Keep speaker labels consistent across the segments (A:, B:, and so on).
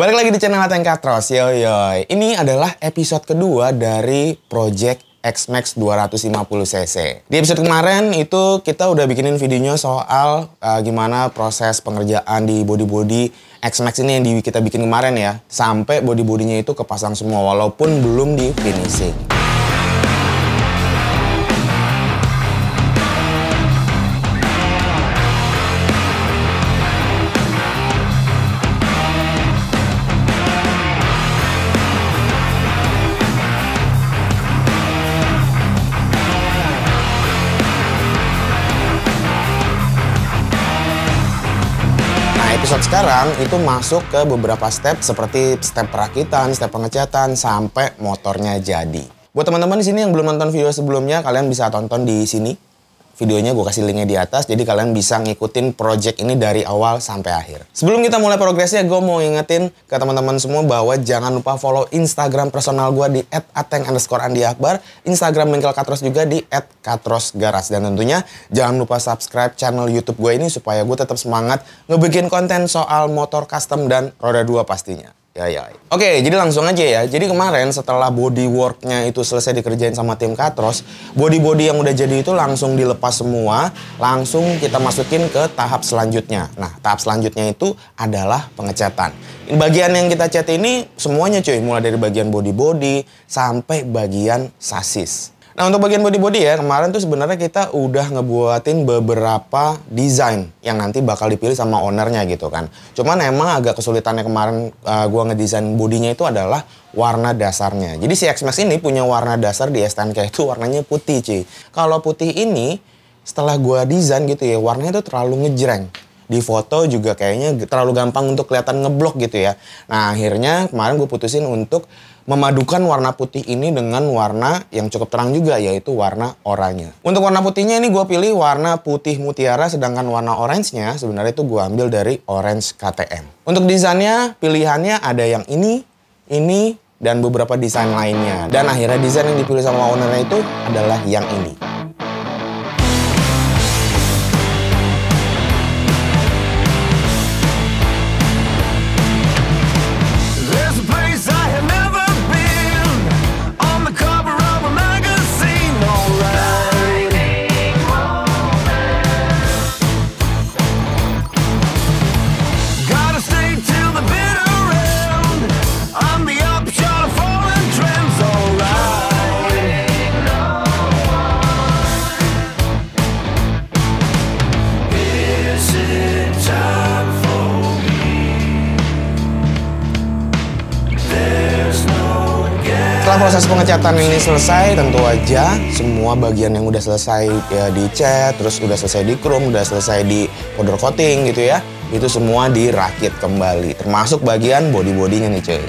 A: Balik lagi di channel Ateng Katros, yoyoy. Ini adalah episode kedua dari Project X-Max 250cc. Di episode kemarin itu kita udah bikinin videonya soal gimana proses pengerjaan di body-body X-Max ini yang kita bikin kemarin ya. Sampai body-bodinya itu kepasang semua walaupun belum di finishing. Episode sekarang itu masuk ke beberapa step seperti step perakitan, step pengecatan sampai motornya jadi. Buat teman-teman di sini yang belum nonton video sebelumnya, kalian bisa tonton di sini. Videonya gue kasih linknya di atas, jadi kalian bisa ngikutin project ini dari awal sampai akhir. Sebelum kita mulai progresnya, gue mau ingetin ke teman-teman semua bahwa jangan lupa follow Instagram personal gue di @ateng_andiakbar, Instagram bengkel Katros juga di @katrosgaras. Dan tentunya jangan lupa subscribe channel YouTube gue ini supaya gue tetap semangat ngebikin konten soal motor custom dan roda 2 pastinya. Oke, jadi langsung aja ya. Jadi kemarin setelah bodyworknya itu selesai dikerjain sama tim Katros, body-body yang udah jadi itu langsung dilepas semua, langsung kita masukin ke tahap selanjutnya. Nah, tahap selanjutnya itu adalah pengecatan. Bagian yang kita cat ini semuanya cuy, mulai dari bagian body-body sampai bagian sasis. Nah, untuk bagian body-body ya, kemarin tuh sebenarnya kita udah ngebuatin beberapa desain yang nanti bakal dipilih sama ownernya gitu kan. Cuman emang agak kesulitannya kemarin gua ngedesain bodinya itu adalah warna dasarnya. Jadi si X-Max ini punya warna dasar di STNK itu warnanya putih cuy. Kalau putih ini setelah gua desain gitu ya, warnanya itu terlalu ngejreng. Di foto juga kayaknya terlalu gampang untuk kelihatan ngeblok gitu ya. Nah, akhirnya kemarin gue putusin untuk memadukan warna putih ini dengan warna yang cukup terang juga, yaitu warna oranye. Untuk warna putihnya ini gue pilih warna putih mutiara, sedangkan warna orange-nya sebenarnya itu gue ambil dari Orange KTM. Untuk desainnya, pilihannya ada yang ini, dan beberapa desain lainnya. Dan akhirnya desain yang dipilih sama ownernya itu adalah yang ini. Setelah proses pengecatan ini selesai, tentu aja semua bagian yang udah selesai ya dicat, terus udah selesai di chrome, udah selesai di powder coating gitu ya, itu semua dirakit kembali, termasuk bagian body-bodinya nih cuy.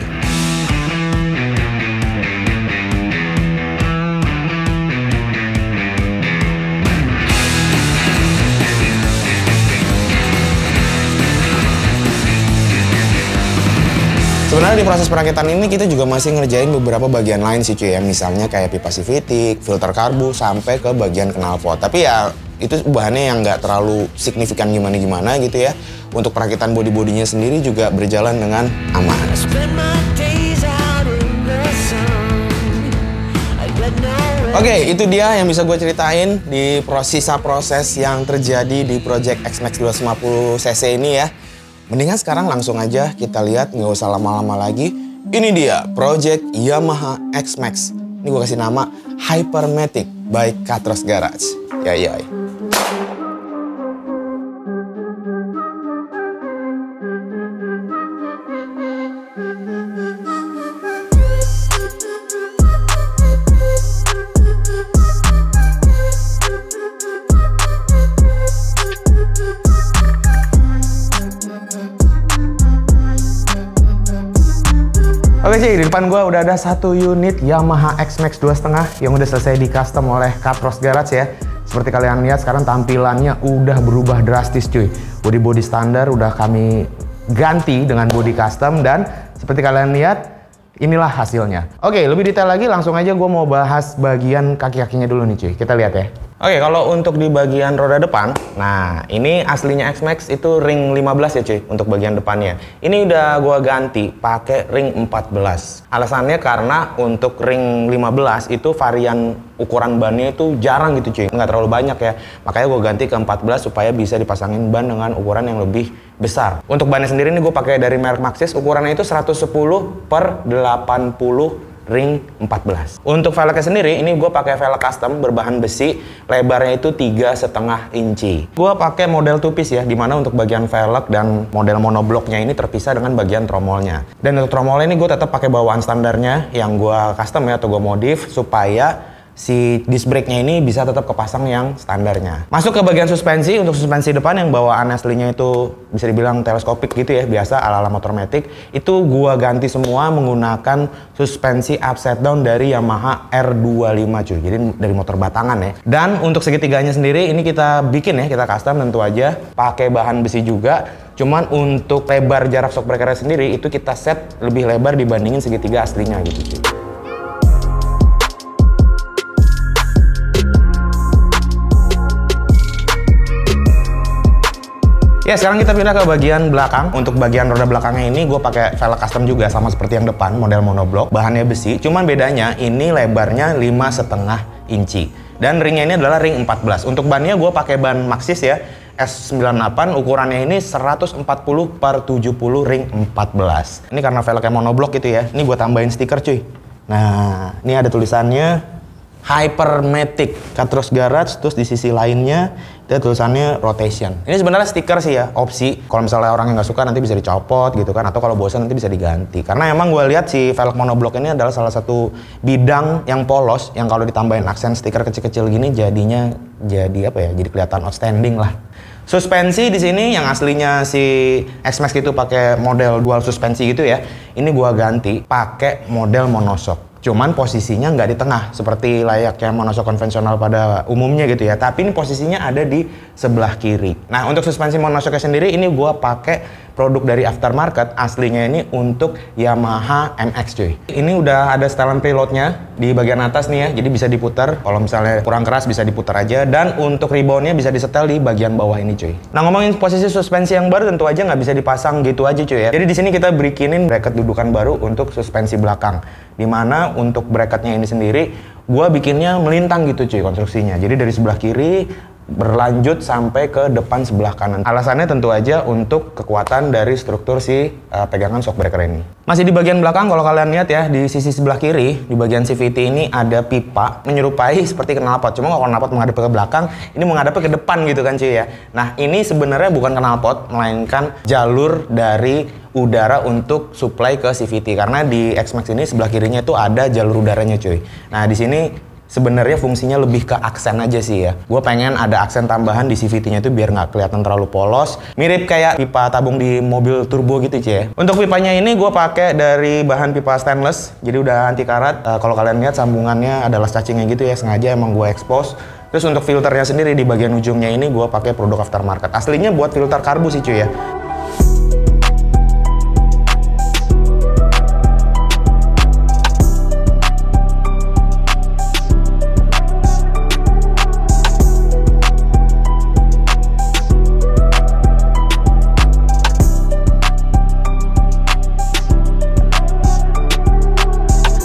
A: Sebenarnya di proses perakitan ini kita juga masih ngerjain beberapa bagian lain sih cuy ya. Misalnya kayak pipa CVT, filter karbu, sampai ke bagian knalpot. Tapi ya itu bahannya yang nggak terlalu signifikan gimana-gimana gitu ya. Untuk perakitan body-bodinya sendiri juga berjalan dengan aman. Oke, itu dia yang bisa gue ceritain di sisa proses yang terjadi di Project X-Max 250cc ini ya. Mendingan sekarang langsung aja kita lihat, nggak usah lama-lama lagi. Ini dia Project Yamaha X-Max. Ini gue kasih nama Hypermatic by Katros Garage. Yoi. Oke sih, di depan gue udah ada satu unit Yamaha X-Max 2,5 yang udah selesai di custom oleh Katros Garage ya. Seperti kalian lihat sekarang tampilannya udah berubah drastis cuy. Body standar udah kami ganti dengan body custom dan seperti kalian lihat inilah hasilnya. Oke, lebih detail lagi langsung aja gue mau bahas bagian kaki-kakinya dulu nih cuy. Kita lihat ya. Oke, kalau untuk di bagian roda depan, nah ini aslinya X-Max itu ring 15 ya cuy, untuk bagian depannya. Ini udah gua ganti pakai ring 14. Alasannya karena untuk ring 15 itu varian ukuran bannya itu jarang gitu cuy, nggak terlalu banyak ya. Makanya gua ganti ke 14 supaya bisa dipasangin ban dengan ukuran yang lebih besar. Untuk bannya sendiri ini gue pakai dari merek Maxxis, ukurannya itu 110/80 ring 14. Untuk velgnya sendiri ini gue pakai velg custom berbahan besi, lebarnya itu 3,5 inci. Gue pakai model two piece ya, dimana untuk bagian velg dan model monobloknya ini terpisah dengan bagian tromolnya. Dan untuk tromolnya ini gue tetap pakai bawaan standarnya yang gue custom ya, atau gue modif supaya si disc brake-nya ini bisa tetap kepasang yang standarnya. Masuk ke bagian suspensi. Untuk suspensi depan yang bawaan aslinya itu bisa dibilang teleskopik gitu ya, biasa ala-ala motor matic, itu gua ganti semua menggunakan suspensi upside down dari Yamaha R25 cuy. Jadi dari motor batangan ya. Dan untuk segitiganya sendiri ini kita bikin ya, kita custom tentu aja pakai bahan besi juga. Cuman untuk lebar jarak shock breaker sendiri itu kita set lebih lebar dibandingin segitiga aslinya gitu cuy. Ya, sekarang kita pindah ke bagian belakang. Untuk bagian roda belakangnya ini gue pakai velg custom juga sama seperti yang depan, model monoblok. Bahannya besi, cuman bedanya ini lebarnya 5,5 inci. Dan ringnya ini adalah ring 14. Untuk bannya gue pakai ban Maxxis ya, S98, ukurannya ini 140/70 ring 14. Ini karena velgnya monoblok gitu ya. Ini gue tambahin stiker cuy. Nah, ini ada tulisannya Hypermatic Katros Garage, terus di sisi lainnya itu tulisannya Rotation. Ini sebenarnya stiker sih ya, opsi. Kalau misalnya orang yang nggak suka nanti bisa dicopot gitu kan, atau kalau bosan nanti bisa diganti. Karena emang gue lihat si velg monoblok ini adalah salah satu bidang yang polos, yang kalau ditambahin aksen stiker kecil-kecil gini jadinya jadi apa ya? Jadi kelihatan outstanding lah. Suspensi di sini yang aslinya si X-Max itu pakai model dual suspensi gitu ya. Ini gue ganti pakai model monoshock. Cuman posisinya nggak di tengah seperti layaknya monoshock konvensional pada umumnya gitu ya, tapi ini posisinya ada di sebelah kiri. Nah, untuk suspensi monoshocknya sendiri ini gua pakai produk dari aftermarket, aslinya ini untuk Yamaha MX cuy. Ini udah ada setelan preloadnya di bagian atas nih ya, jadi bisa diputar. Kalau misalnya kurang keras bisa diputar aja, dan untuk reboundnya bisa disetel di bagian bawah ini cuy. Nah, ngomongin posisi suspensi yang baru tentu aja nggak bisa dipasang gitu aja cuy ya. Jadi di sini kita bikinin bracket dudukan baru untuk suspensi belakang. Dimana untuk bracketnya ini sendiri gua bikinnya melintang gitu cuy konstruksinya. Jadi dari sebelah kiri berlanjut sampai ke depan sebelah kanan. Alasannya tentu aja untuk kekuatan dari struktur si pegangan shock breaker ini. Masih di bagian belakang, kalau kalian lihat ya, di sisi sebelah kiri di bagian CVT ini ada pipa menyerupai seperti knalpot. Cuma kalau knalpot menghadap ke belakang, ini menghadap ke depan gitu kan cuy ya. Nah, ini sebenarnya bukan knalpot, melainkan jalur dari udara untuk supply ke CVT, karena di X-Max ini sebelah kirinya itu ada jalur udaranya cuy. Nah, di sini sebenarnya fungsinya lebih ke aksen aja sih ya. Gue pengen ada aksen tambahan di CVT-nya itu biar nggak kelihatan terlalu polos. Mirip kayak pipa tabung di mobil turbo gitu cuy ya. Untuk pipanya ini gue pakai dari bahan pipa stainless, jadi udah anti karat. Kalau kalian lihat sambungannya adalah cacingnya gitu ya, sengaja emang gue expose. Terus untuk filternya sendiri di bagian ujungnya ini gue pakai produk aftermarket. Aslinya buat filter karbu sih cuy ya.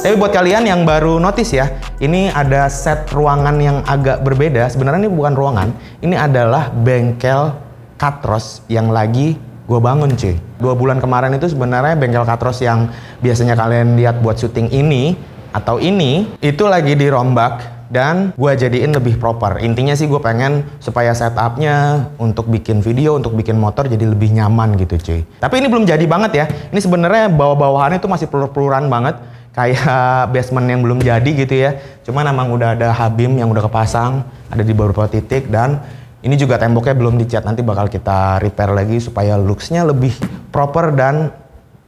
A: Tapi buat kalian yang baru notice ya, ini ada set ruangan yang agak berbeda. Sebenarnya ini bukan ruangan, ini adalah bengkel Katros yang lagi gue bangun cuy. 2 bulan kemarin itu sebenarnya bengkel Katros yang biasanya kalian lihat buat syuting ini atau ini, itu lagi dirombak dan gue jadiin lebih proper. Intinya sih gue pengen supaya setupnya untuk bikin video, untuk bikin motor jadi lebih nyaman gitu cuy. Tapi ini belum jadi banget ya. Ini sebenarnya bawah-bawahannya itu masih pelur-peluran banget. Kayak basement yang belum jadi gitu ya. Cuman emang udah ada hubbeam yang udah kepasang, ada di beberapa titik, dan ini juga temboknya belum dicat. Nanti bakal kita repair lagi supaya looks-nya lebih proper dan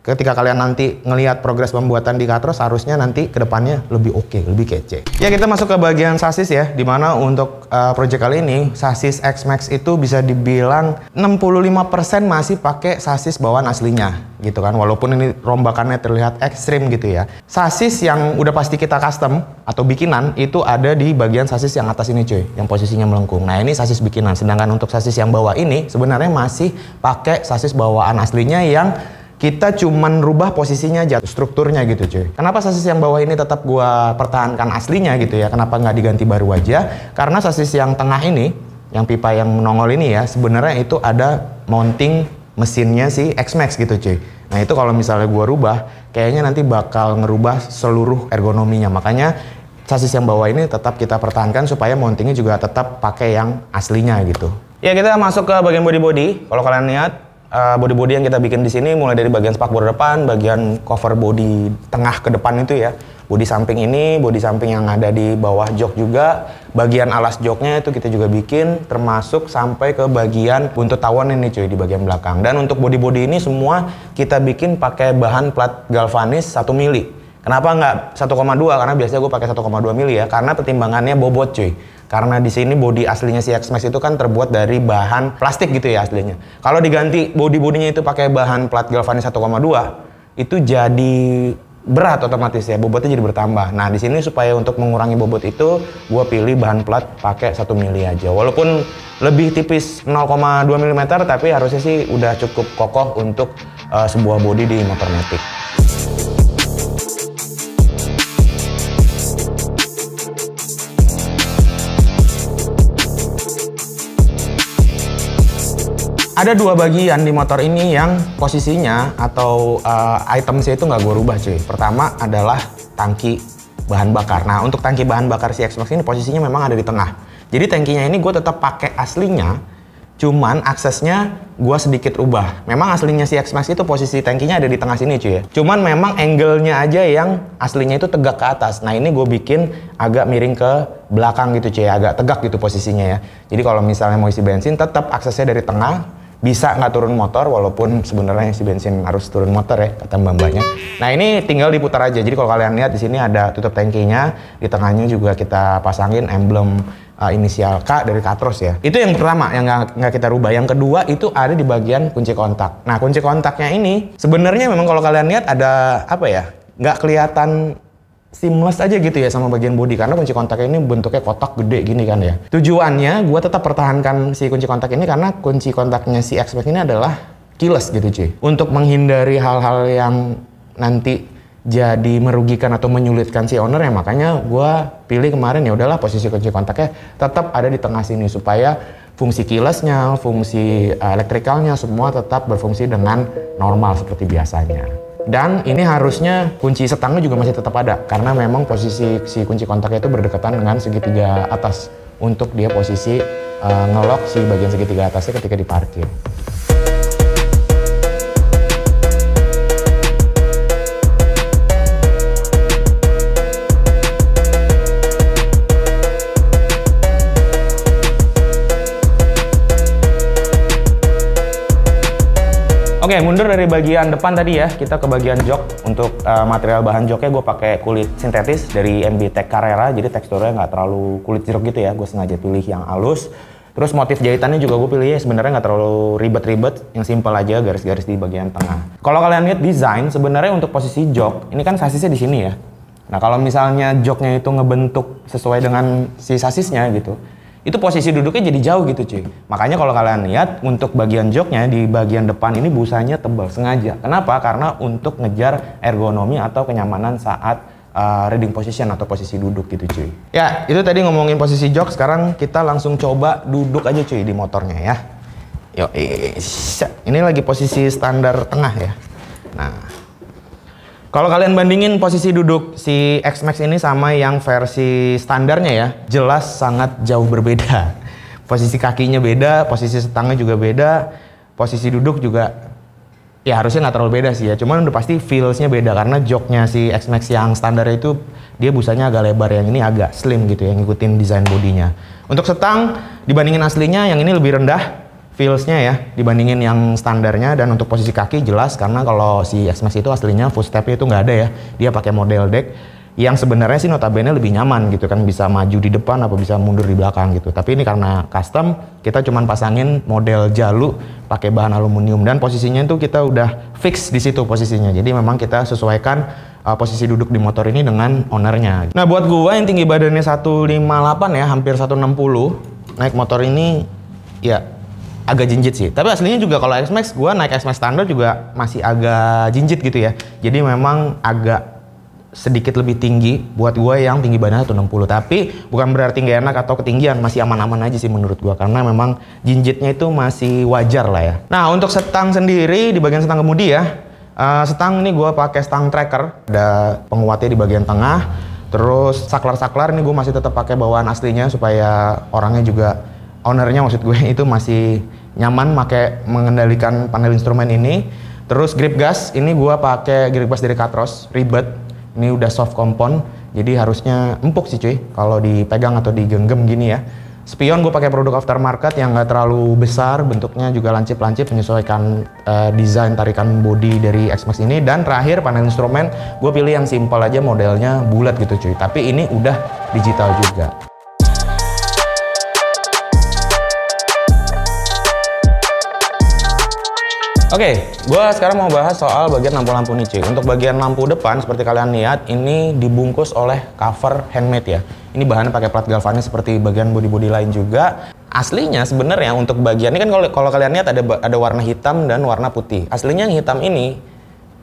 A: ketika kalian nanti ngelihat progres pembuatan di Katros, harusnya nanti kedepannya lebih oke, lebih kece. Ya, kita masuk ke bagian sasis ya, dimana untuk project kali ini sasis X-Max itu bisa dibilang 65% masih pakai sasis bawaan aslinya gitu kan, walaupun ini rombakannya terlihat ekstrim gitu ya. Sasis yang udah pasti kita custom atau bikinan itu ada di bagian sasis yang atas ini cuy, yang posisinya melengkung. Nah, ini sasis bikinan, sedangkan untuk sasis yang bawah ini sebenarnya masih pakai sasis bawaan aslinya yang kita cuman rubah posisinya aja, strukturnya gitu cuy. Kenapa sasis yang bawah ini tetap gua pertahankan aslinya gitu ya, kenapa nggak diganti baru aja? Karena sasis yang tengah ini, yang pipa yang menongol ini ya, sebenarnya itu ada mounting mesinnya si X-Max gitu cuy. Nah, itu kalau misalnya gua rubah, kayaknya nanti bakal ngerubah seluruh ergonominya. Makanya sasis yang bawah ini tetap kita pertahankan supaya mountingnya juga tetap pakai yang aslinya gitu. Ya, kita masuk ke bagian body-body. Kalau kalian lihat, body-body yang kita bikin di sini mulai dari bagian spakbor depan, bagian cover body tengah ke depan itu ya, body samping ini, body samping yang ada di bawah jok juga, bagian alas joknya itu kita juga bikin, termasuk sampai ke bagian buntut tawon ini cuy, di bagian belakang. Dan untuk body-body ini semua kita bikin pakai bahan plat galvanis 1 mili. Kenapa nggak 1,2? Karena biasanya gue pakai 1,2 mili ya, karena pertimbangannya bobot cuy. Karena di sini body aslinya si X-Max itu kan terbuat dari bahan plastik gitu ya aslinya. Kalau diganti body-bodinya itu pakai bahan plat galvanis 1,2, itu jadi berat otomatis ya, bobotnya jadi bertambah. Nah, di sini supaya untuk mengurangi bobot itu, gua pilih bahan plat pakai 1 mili aja. Walaupun lebih tipis 0,2 mm, tapi harusnya sih udah cukup kokoh untuk sebuah body di motor matic. Ada 2 bagian di motor ini yang posisinya atau itemnya itu nggak gue rubah cuy. Pertama adalah tangki bahan bakar. Nah, untuk tangki bahan bakar si X-Max ini posisinya memang ada di tengah. Jadi tangkinya ini gue tetap pakai aslinya, cuman aksesnya gue sedikit rubah. Memang aslinya si X-Max itu posisi tangkinya ada di tengah sini cuy ya. Cuman memang angle-nya aja yang aslinya itu tegak ke atas. Nah, ini gue bikin agak miring ke belakang gitu cuy, agak tegak gitu posisinya ya. Jadi kalau misalnya mau isi bensin, tetap aksesnya dari tengah. Bisa nggak turun motor, walaupun sebenarnya si bensin harus turun motor ya kata mbak-mbaknya. Nah, ini tinggal diputar aja. Jadi kalau kalian lihat di sini ada tutup tangkinya, di tengahnya juga kita pasangin emblem inisial K dari Katros ya. Itu yang pertama yang nggak kita rubah. Yang kedua itu ada di bagian kunci kontak. Nah, kunci kontaknya ini sebenarnya memang kalau kalian lihat ada apa ya, nggak kelihatan seamless aja gitu ya sama bagian bodi, karena kunci kontaknya ini bentuknya kotak gede gini kan ya. Tujuannya gue tetap pertahankan si kunci kontak ini karena kunci kontaknya si X-Max ini adalah keyless gitu cuy. Untuk menghindari hal-hal yang nanti jadi merugikan atau menyulitkan si owner ya, makanya gue pilih kemarin ya udahlah posisi kunci kontaknya tetap ada di tengah sini supaya fungsi keylessnya, fungsi elektrikalnya semua tetap berfungsi dengan normal seperti biasanya. Dan ini harusnya kunci setangnya juga masih tetap ada, karena memang posisi si kunci kontaknya itu berdekatan dengan segitiga atas untuk dia posisi ngelok si bagian segitiga atasnya ketika diparkir. Oke, mundur dari bagian depan tadi ya, kita ke bagian jok. Untuk material bahan joknya gue pakai kulit sintetis dari MB Tech Carrera, jadi teksturnya nggak terlalu kulit jeruk gitu ya, gue sengaja pilih yang halus. Terus motif jahitannya juga gue pilihnya sebenarnya nggak terlalu ribet-ribet, yang simple aja, garis-garis di bagian tengah. Kalau kalian lihat desain, sebenarnya untuk posisi jok, ini kan sasisnya di sini ya. Nah, kalau misalnya joknya itu ngebentuk sesuai dengan si sasisnya gitu, itu posisi duduknya jadi jauh gitu cuy. Makanya kalau kalian lihat untuk bagian joknya di bagian depan ini busanya tebal sengaja. Kenapa? Karena untuk ngejar ergonomi atau kenyamanan saat riding position atau posisi duduk gitu cuy. Ya, itu tadi ngomongin posisi jok, sekarang kita langsung coba duduk aja cuy di motornya ya. Yuk, ini lagi posisi standar tengah ya. Nah, kalau kalian bandingin posisi duduk si X-Max ini sama yang versi standarnya ya, jelas sangat jauh berbeda. Posisi kakinya beda, posisi setangnya juga beda, posisi duduk juga ya harusnya nggak terlalu beda sih ya. Cuman udah pasti feels-nya beda karena joknya si X-Max yang standar itu dia busanya agak lebar, yang ini agak slim gitu ya, ngikutin desain bodinya. Untuk setang dibandingin aslinya yang ini lebih rendah, feels-nya ya dibandingin yang standarnya. Dan untuk posisi kaki jelas karena kalau si X-Max itu aslinya footstep-nya itu nggak ada ya. Dia pakai model deck yang sebenarnya sih notabene lebih nyaman gitu kan, bisa maju di depan apa bisa mundur di belakang gitu. Tapi ini karena custom, kita cuman pasangin model jalu pakai bahan aluminium dan posisinya itu kita udah fix di situ posisinya. Jadi memang kita sesuaikan posisi duduk di motor ini dengan ownernya. Nah buat gua yang tinggi badannya 158 ya, hampir 160, naik motor ini ya agak jinjit sih. Tapi aslinya juga kalau X-Max, gua naik X-Max standar juga masih agak jinjit gitu ya. Jadi memang agak sedikit lebih tinggi buat gue yang tinggi badannya 160, tapi bukan berarti nggak enak atau ketinggian, masih aman-aman aja sih menurut gue karena memang jinjitnya itu masih wajar lah ya. Nah untuk setang sendiri di bagian setang kemudi ya, setang ini gue pakai stang tracker, ada penguatnya di bagian tengah, terus saklar-saklar ini gue masih tetap pakai bawaan aslinya supaya orangnya juga, ownernya maksud gue itu masih nyaman mengendalikan panel instrumen ini. Terus grip gas ini gue pakai grip gas dari Katros Ribet. Ini udah soft compound, jadi harusnya empuk sih cuy kalau dipegang atau digenggam gini ya. Spion gue pakai produk aftermarket yang nggak terlalu besar, bentuknya juga lancip-lancip menyesuaikan desain tarikan bodi dari X-Max ini. Dan terakhir panel instrumen gue pilih yang simple aja, modelnya bulat gitu cuy. Tapi ini udah digital juga. Oke, gue sekarang mau bahas soal bagian lampu-lampu nih cuy. Untuk bagian lampu depan seperti kalian lihat ini dibungkus oleh cover handmade ya. Ini bahannya pakai plat galvanis seperti bagian bodi-bodi lain juga. Aslinya sebenarnya untuk bagian ini kan kalau kalian lihat ada warna hitam dan warna putih. Aslinya yang hitam ini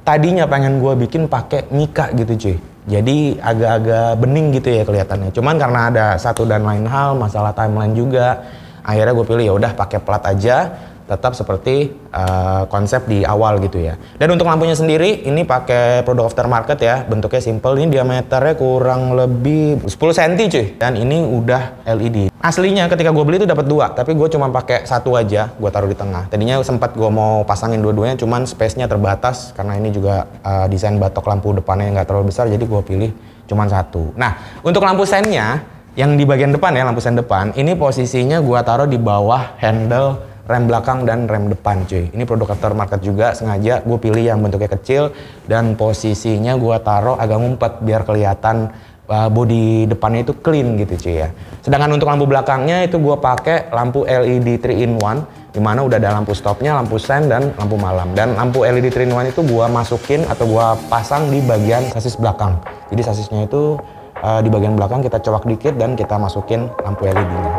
A: tadinya pengen gue bikin pakai mika gitu cuy. Jadi agak-agak bening gitu ya kelihatannya. Cuman karena ada satu dan lain hal, masalah timeline juga, akhirnya gue pilih ya udah pakai plat aja. Tetap seperti konsep di awal gitu ya. Dan untuk lampunya sendiri ini pakai produk aftermarket ya, bentuknya simple. Ini diameternya kurang lebih 10 cm cuy. Dan ini udah LED. Aslinya ketika gue beli itu dapat dua, tapi gue cuma pakai satu aja, gue taruh di tengah. Tadinya sempat gue mau pasangin dua-duanya, cuman space-nya terbatas karena ini juga desain batok lampu depannya nggak terlalu besar, jadi gue pilih cuma satu. Nah untuk lampu sennya yang di bagian depan ya, lampu sen depan ini posisinya gue taruh di bawah handle rem belakang dan rem depan cuy. Ini produk aftermarket juga, sengaja gue pilih yang bentuknya kecil dan posisinya gue taruh agak ngumpet biar kelihatan bodi depannya itu clean gitu cuy ya. Sedangkan untuk lampu belakangnya itu gue pakai lampu LED 3-in-1 dimana udah ada lampu stopnya, lampu sen dan lampu malam. Dan lampu LED 3-in-1 itu gue masukin atau gue pasang di bagian sasis belakang. Jadi sasisnya itu di bagian belakang kita colok dikit dan kita masukin lampu LED-nya.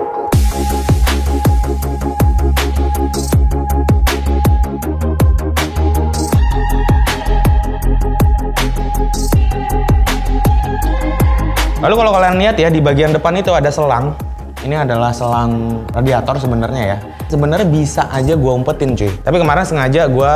A: Lalu kalau kalian lihat ya di bagian depan itu ada selang. Ini adalah selang radiator sebenarnya ya. Sebenarnya bisa aja gue umpetin cuy. Tapi kemarin sengaja gue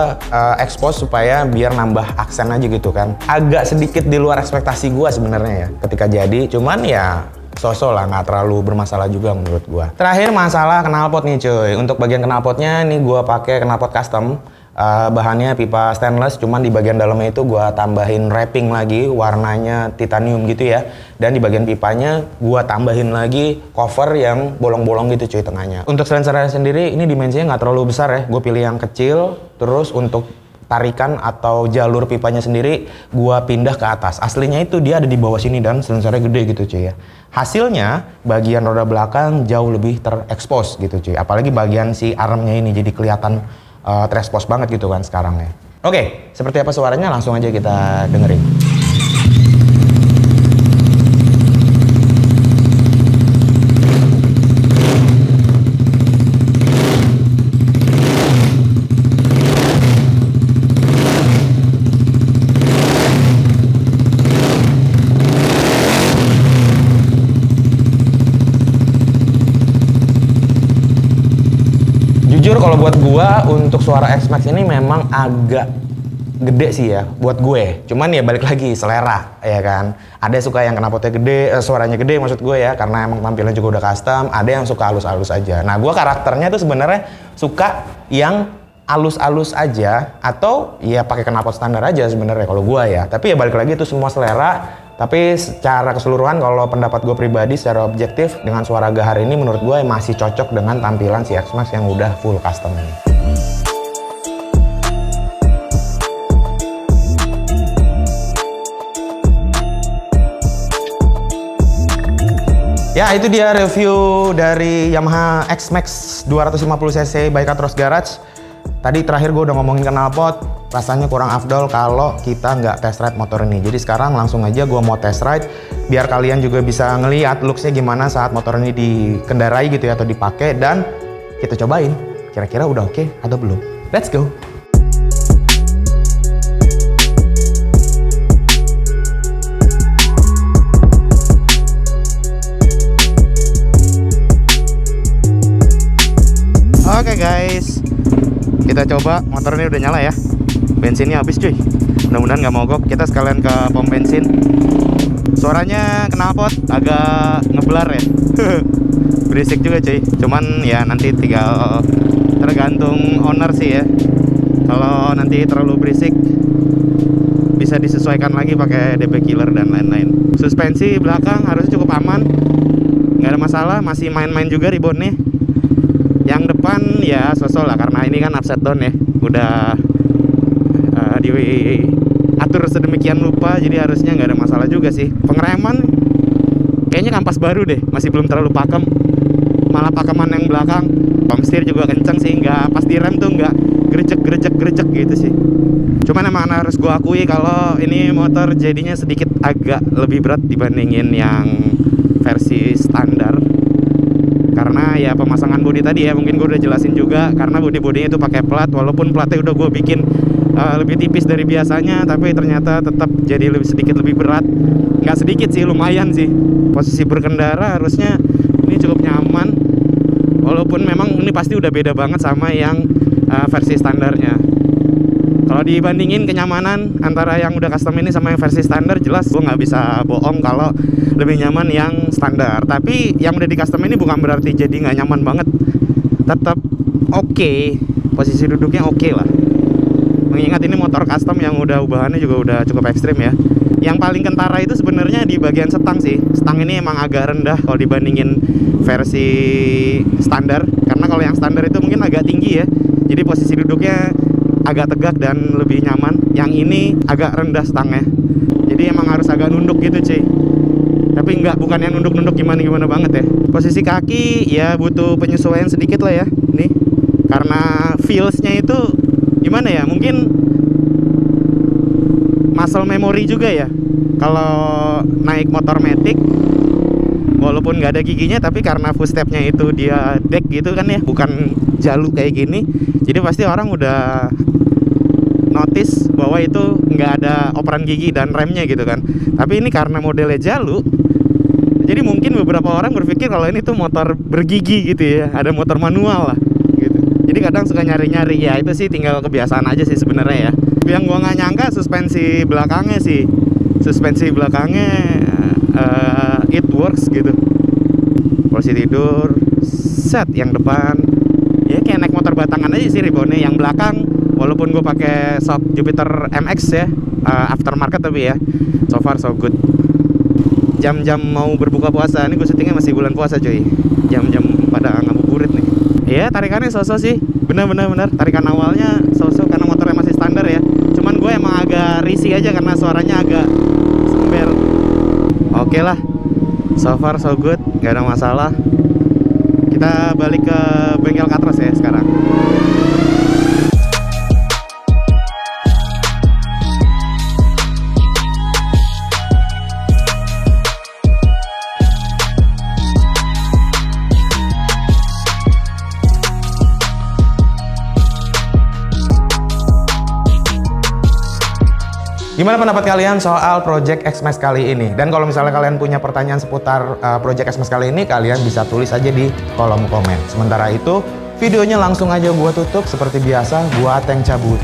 A: expose supaya biar nambah aksen aja gitu kan. Agak sedikit di luar ekspektasi gue sebenarnya ya ketika jadi. Cuman ya so-so lah, nggak terlalu bermasalah juga menurut gue. Terakhir masalah knalpot nih cuy. Untuk bagian knalpotnya nih gue pakai knalpot custom. Bahannya pipa stainless, cuman di bagian dalamnya itu gua tambahin wrapping lagi warnanya titanium gitu ya. Dan di bagian pipanya gua tambahin lagi cover yang bolong-bolong gitu cuy tengahnya. Untuk silencernya sendiri ini dimensinya nggak terlalu besar ya, gue pilih yang kecil. Terus untuk tarikan atau jalur pipanya sendiri gua pindah ke atas. Aslinya itu dia ada di bawah sini dan silencernya gede gitu cuy ya. Hasilnya bagian roda belakang jauh lebih terekspos gitu cuy. Apalagi bagian si armnya ini jadi kelihatan terexpose banget gitu kan sekarang ya. Oke, seperti apa suaranya langsung aja kita dengerin. Jujur kalau buat gua untuk suara X-Max ini memang agak gede sih ya buat gue. Cuman ya balik lagi selera ya kan. Ada suka yang knalpotnya gede, suaranya gede maksud gue ya karena emang tampilannya juga udah custom. Ada yang suka halus-halus aja. Nah gua karakternya tuh sebenarnya suka yang halus-halus aja atau ya pakai knalpot standar aja sebenarnya kalau gua ya. Tapi ya balik lagi itu semua selera. Tapi secara keseluruhan kalau pendapat gue pribadi secara objektif dengan suara Gahar ini menurut gue masih cocok dengan tampilan si X-Max yang udah full custom ini. Ya, itu dia review dari Yamaha X-Max 250cc by Katros Garage. Tadi terakhir gue udah ngomongin knalpot, rasanya kurang afdol kalau kita nggak test ride motor ini. Jadi sekarang langsung aja gue mau test ride, biar kalian juga bisa ngeliat looksnya gimana saat motor ini dikendarai gitu ya, atau dipakai, dan kita cobain kira-kira udah oke atau belum. Let's go! Oke guys, kita coba. Motor ini udah nyala ya, bensinnya habis cuy, mudah-mudahan nggak mogok. Kita sekalian ke pom bensin. Suaranya knalpot agak ngeblar ya. Berisik juga cuy, cuman ya nanti tinggal tergantung owner sih ya. Kalau nanti terlalu berisik bisa disesuaikan lagi pakai DP killer dan lain-lain. Suspensi belakang harusnya cukup aman, nggak ada masalah, masih main-main juga ribonnya. Yang depan ya sosok lah, karena ini kan upside down ya, udah diatur sedemikian rupa, jadi harusnya nggak ada masalah juga sih. Pengereman kayaknya kampas baru deh, masih belum terlalu pakem, malah pakeman yang belakang. Pump steer juga kenceng sih, nggak pas direm tuh nggak gerejek gitu sih. Cuman emang harus gue akui kalau ini motor jadinya sedikit agak lebih berat dibandingin yang versi standar. Karena ya pemasangan bodi tadi ya, mungkin gue udah jelasin juga, karena bodinya itu pakai plat, walaupun platnya udah gue bikin lebih tipis dari biasanya, tapi ternyata tetap jadi sedikit lebih berat. Nggak sedikit sih, lumayan sih. Posisi berkendara harusnya ini cukup nyaman, walaupun memang ini pasti udah beda banget sama yang versi standarnya. Kalau dibandingin kenyamanan antara yang udah custom ini sama yang versi standar, jelas gue nggak bisa bohong kalau lebih nyaman yang standar. Tapi yang udah di custom ini bukan berarti jadi nggak nyaman banget, tetap oke. Posisi duduknya oke lah, mengingat ini motor custom yang udah ubahannya juga udah cukup ekstrim ya. Yang paling kentara itu sebenarnya di bagian setang sih. Setang ini emang agak rendah kalau dibandingin versi standar, karena kalau yang standar itu mungkin agak tinggi ya, jadi posisi duduknya agak tegak dan lebih nyaman. Yang ini agak rendah stangnya, jadi emang harus agak nunduk gitu cuy. Tapi bukan yang nunduk-nunduk gimana banget ya. Posisi kaki ya butuh penyesuaian sedikit lah ya nih, karena feelsnya itu gimana ya, mungkin muscle memory juga ya. Kalau naik motor matic, walaupun nggak ada giginya, tapi karena footstepnya itu dia deck gitu kan ya, bukan jaluk kayak gini, jadi pasti orang udah notice bahwa itu nggak ada operan gigi dan remnya gitu kan. Tapi ini karena modelnya jaluk, jadi mungkin beberapa orang berpikir kalau ini tuh motor bergigi gitu ya, ada motor manual lah gitu. Jadi kadang suka nyari-nyari, ya itu sih tinggal kebiasaan aja sih sebenarnya ya. Yang gua nggak nyangka suspensi belakangnya sih, it works gitu. Posisi tidur, set yang depan ya kayak naik motor batangan aja sih ribonnya. Yang belakang walaupun gue pakai shock Jupiter MX ya, aftermarket, tapi ya so far so good. Jam-jam mau berbuka puasa, ini gue syutingnya masih bulan puasa cuy, jam-jam pada ngabuburit nih ya. Tarikannya sosok sih, bener tarikan awalnya sosok karena motornya masih standar ya. Cuman gue emang agak risih aja karena suaranya agak sember. Oke lah, so far so good, gak ada masalah. Kita balik ke bengkel Katros ya sekarang. Gimana pendapat kalian soal Project X-Max kali ini? Dan kalau misalnya kalian punya pertanyaan seputar Project X-Max kali ini, kalian bisa tulis aja di kolom komen. Sementara itu, videonya langsung aja gua tutup. Seperti biasa, gua Ateng cabut.